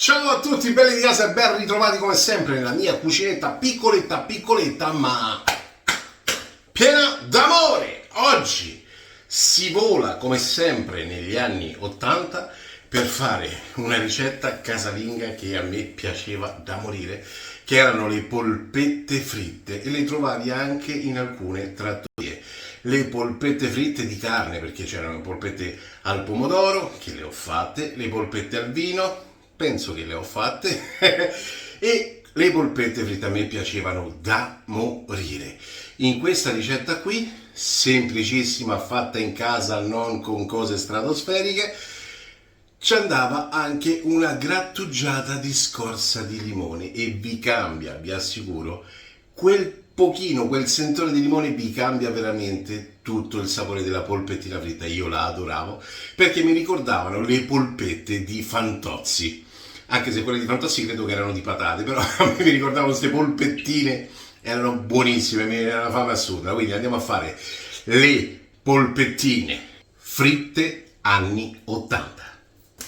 Ciao a tutti belli di casa e ben ritrovati come sempre nella mia cucinetta piccoletta ma piena d'amore. Oggi si vola come sempre negli anni 80 per fare una ricetta casalinga che a me piaceva da morire, che erano le polpette fritte, e le trovavi anche in alcune trattorie. Le polpette fritte di carne, perché c'erano le polpette al pomodoro, che le ho fatte, le polpette al vino, penso che le ho fatte, e le polpette fritte a me piacevano da morire. In questa ricetta qui, semplicissima, fatta in casa, non con cose stratosferiche, ci andava anche una grattugiata di scorza di limone e vi cambia, vi assicuro, quel pochino, quel sentore di limone vi cambia veramente tutto il sapore della polpettina fritta. Io la adoravo perché mi ricordavano le polpette di Fantozzi, anche se quelle di Fantozzi credo che erano di patate, però a me mi ricordavano queste polpettine, erano buonissime, mi era una fame assurda. Quindi andiamo a fare le polpettine fritte anni 80.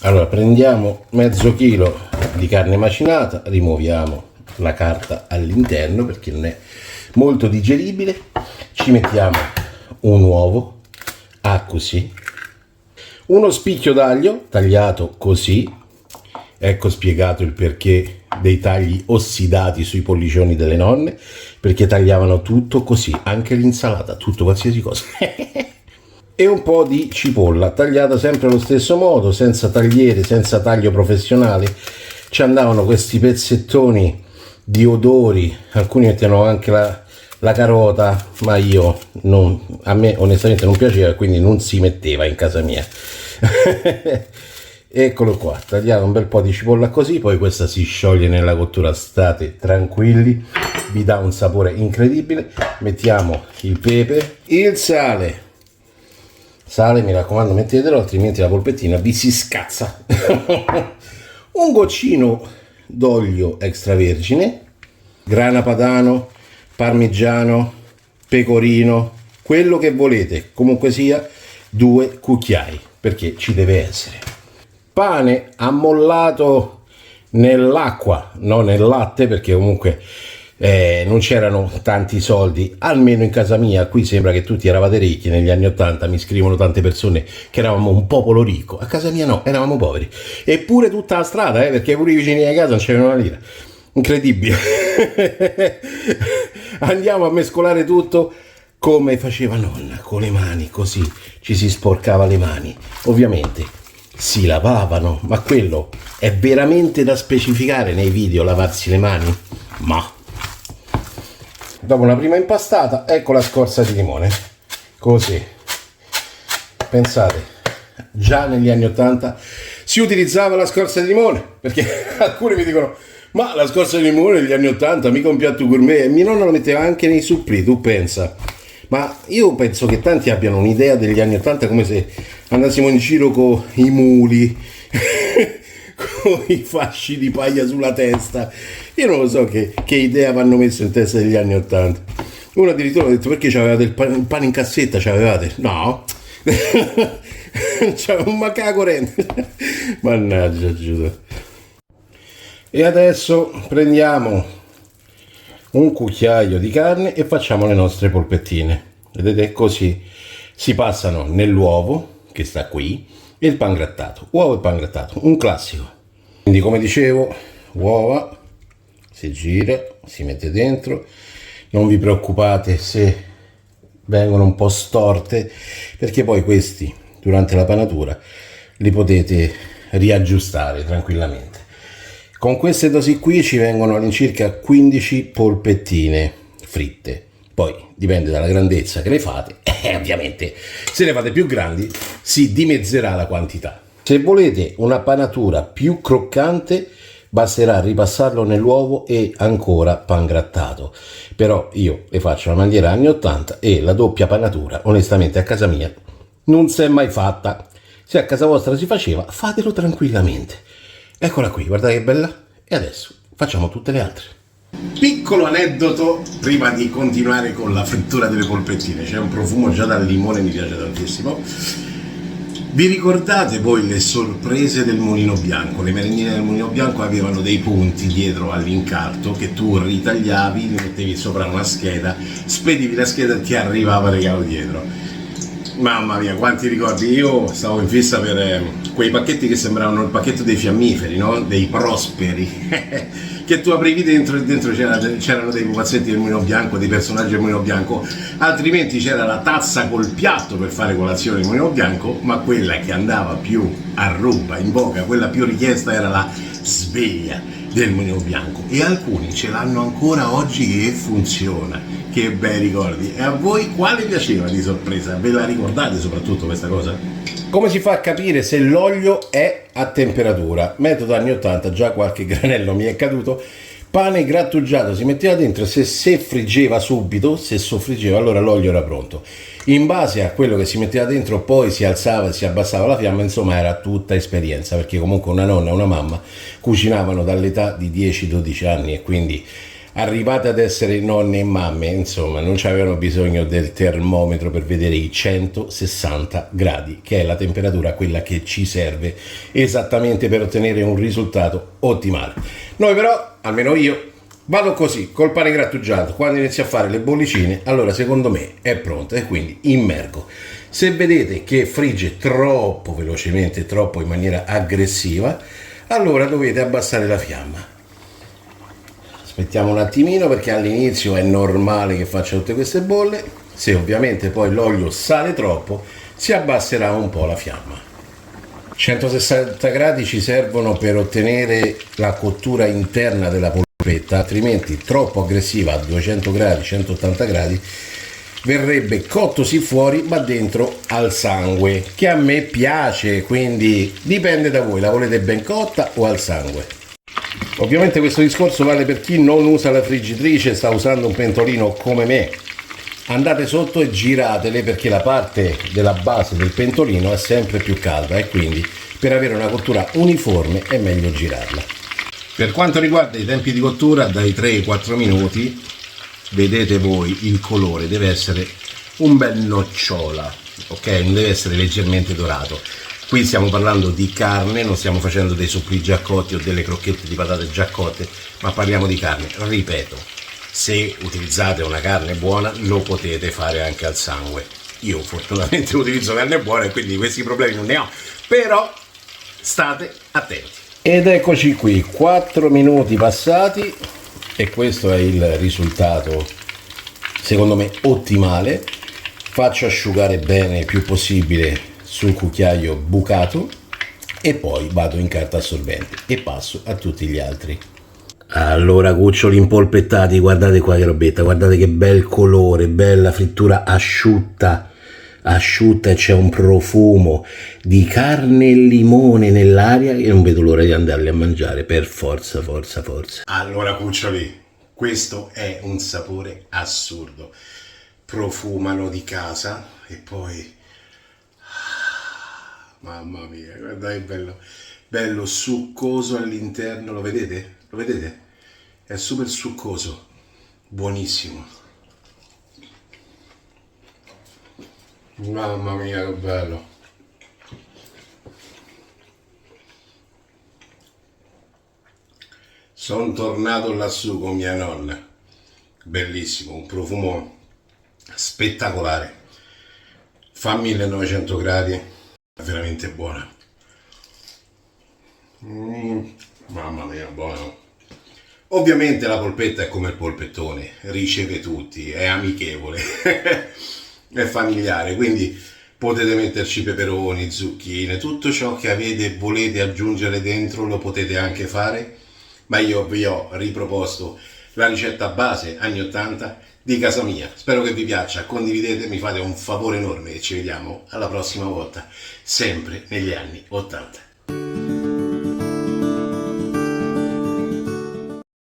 Allora, prendiamo mezzo chilo di carne macinata, rimuoviamo la carta all'interno perché non è molto digeribile, ci mettiamo un uovo, così, uno spicchio d'aglio tagliato così, ecco spiegato il perché dei tagli ossidati sui pollicioni delle nonne, perché tagliavano tutto così, anche l'insalata, tutto, qualsiasi cosa. E un po' di cipolla tagliata sempre allo stesso modo, senza tagliere, senza taglio professionale. Ci andavano questi pezzettoni di odori, alcuni mettevano anche la carota, ma a me onestamente non piaceva, quindi non si metteva in casa mia. Eccolo qua, tagliato un bel po' di cipolla così, poi questa si scioglie nella cottura, state tranquilli, vi dà un sapore incredibile. Mettiamo il pepe, il sale, mi raccomando mettetelo, altrimenti la polpettina vi si scazza. Un goccino d'olio extravergine, grana padano, parmigiano, pecorino, quello che volete, comunque sia 2 cucchiai, perché ci deve essere. Pane ammollato nell'acqua, non nel latte, perché comunque non c'erano tanti soldi, almeno in casa mia. Qui sembra che tutti eravate ricchi negli anni 80, mi scrivono tante persone che eravamo un popolo ricco. A casa mia no, eravamo poveri, eppure tutta la strada, perché pure i vicini di casa non c'erano una lira. Incredibile. Andiamo a mescolare tutto come faceva nonna, con le mani, così ci si sporcava le mani, ovviamente si lavavano, ma quello è veramente da specificare nei video, lavarsi le mani. Ma dopo una prima impastata, ecco la scorza di limone, così. Pensate, già negli anni 80 si utilizzava la scorza di limone, perché alcuni mi dicono: ma la scorza di limone negli anni 80 mica un piatto gourmet, e mia nonna lo metteva anche nei supplì, tu pensa. Ma io penso che tanti abbiano un'idea degli anni 80 come se andassimo in giro con i muli, con i fasci di paglia sulla testa. Io non lo so che idea vanno messe in testa degli anni 80. Uno addirittura ha detto: perché c'avevate il pane in cassetta? C'avevate? No. C'aveva un macaco rente. Mannaggia Giuda. E adesso prendiamo un cucchiaio di carne e facciamo le nostre polpettine. Vedete, così si passano nell'uovo che sta qui e il pangrattato. Uovo e pangrattato, un classico. Quindi, come dicevo, uova, si gira, si mette dentro. Non vi preoccupate se vengono un po' storte, perché poi questi durante la panatura li potete riaggiustare tranquillamente. Con queste dosi qui ci vengono all'incirca 15 polpettine fritte. Poi dipende dalla grandezza che le fate, e ovviamente se ne fate più grandi si dimezzerà la quantità. Se volete una panatura più croccante basterà ripassarlo nell'uovo e ancora pangrattato. Però io le faccio alla maniera anni 80 e la doppia panatura onestamente a casa mia non si è mai fatta. Se a casa vostra si faceva, fatelo tranquillamente. Eccola qui, guardate che bella. E adesso facciamo tutte le altre. Piccolo aneddoto prima di continuare con la frittura delle polpettine. C'è un profumo già dal limone, mi piace tantissimo. Vi ricordate voi le sorprese del Mulino Bianco? Le merendine del Mulino Bianco avevano dei punti dietro all'incarto che tu ritagliavi, li mettevi sopra una scheda, spedivi la scheda e ti arrivava il regalo dietro. Mamma mia, quanti ricordi! Io stavo in fissa per quei pacchetti che sembravano il pacchetto dei fiammiferi, no? Dei prosperi. Che tu aprivi dentro e dentro c'erano dei pupazzetti del Mulino Bianco, dei personaggi del Mulino Bianco, altrimenti c'era la tazza col piatto per fare colazione del Mulino Bianco, ma quella che andava più a ruba, in voga, quella più richiesta era la sveglia del Mulino Bianco, e alcuni ce l'hanno ancora oggi e funziona. Che bei ricordi! E a voi quale piaceva di sorpresa? Ve la ricordate soprattutto questa cosa? Come si fa a capire se l'olio è a temperatura? Metodo anni 80, già qualche granello mi è caduto. Pane grattugiato si metteva dentro, se friggeva subito, se soffriggeva, allora l'olio era pronto. In base a quello che si metteva dentro poi si alzava e si abbassava la fiamma, insomma era tutta esperienza, perché comunque una nonna e una mamma cucinavano dall'età di 10-12 anni e quindi arrivate ad essere nonne e mamme, insomma, non c'avevano bisogno del termometro per vedere i 160 gradi, che è la temperatura quella che ci serve esattamente per ottenere un risultato ottimale. Noi però, almeno io, vado così, col pane grattugiato, quando inizio a fare le bollicine, allora secondo me è pronta e quindi immergo. Se vedete che frigge troppo velocemente, troppo in maniera aggressiva, allora dovete abbassare la fiamma. Aspettiamo un attimino perché all'inizio è normale che faccia tutte queste bolle, se ovviamente poi l'olio sale troppo si abbasserà un po' la fiamma. 160 gradi ci servono per ottenere la cottura interna della polpetta, altrimenti troppo aggressiva a 200 gradi, 180 gradi verrebbe cotto sì fuori ma dentro al sangue, che a me piace, quindi dipende da voi, la volete ben cotta o al sangue. Ovviamente questo discorso vale per chi non usa la friggitrice e sta usando un pentolino come me. Andate sotto e giratele perché la parte della base del pentolino è sempre più calda e quindi per avere una cottura uniforme è meglio girarla. Per quanto riguarda i tempi di cottura, dai 3 ai 4 minuti, vedete voi il colore deve essere un bel nocciola, ok? Non deve essere leggermente dorato. Qui stiamo parlando di carne, non stiamo facendo dei supplì già cotti o delle crocchette di patate già cotte, ma parliamo di carne. Ripeto, se utilizzate una carne buona lo potete fare anche al sangue. Io fortunatamente utilizzo carne buona e quindi questi problemi non ne ho, però state attenti. Ed eccoci qui, 4 minuti passati e questo è il risultato secondo me ottimale. Faccio asciugare bene il più possibile sul cucchiaio bucato e poi vado in carta assorbente e passo a tutti gli altri. Allora, cuccioli impolpettati, guardate qua che robetta, guardate che bel colore, bella frittura asciutta e c'è un profumo di carne e limone nell'aria e non vedo l'ora di andarli a mangiare, per forza. Allora, cuccioli, questo è un sapore assurdo, profumano di casa e poi mamma mia, guardate che bello succoso all'interno, lo vedete? Lo vedete? È super succoso, buonissimo. Mamma mia, che bello. Sono tornato lassù con mia nonna. Bellissimo, un profumo spettacolare. Fa 1900 gradi. Veramente buona. Mamma mia, buono. Ovviamente la polpetta è come il polpettone, riceve tutti, è amichevole, è familiare, quindi potete metterci peperoni, zucchine, tutto ciò che avete e volete aggiungere dentro lo potete anche fare, ma io vi ho riproposto la ricetta base anni 80 di casa mia. Spero che vi piaccia, condividete, mi fate un favore enorme e ci vediamo alla prossima volta, sempre negli anni 80.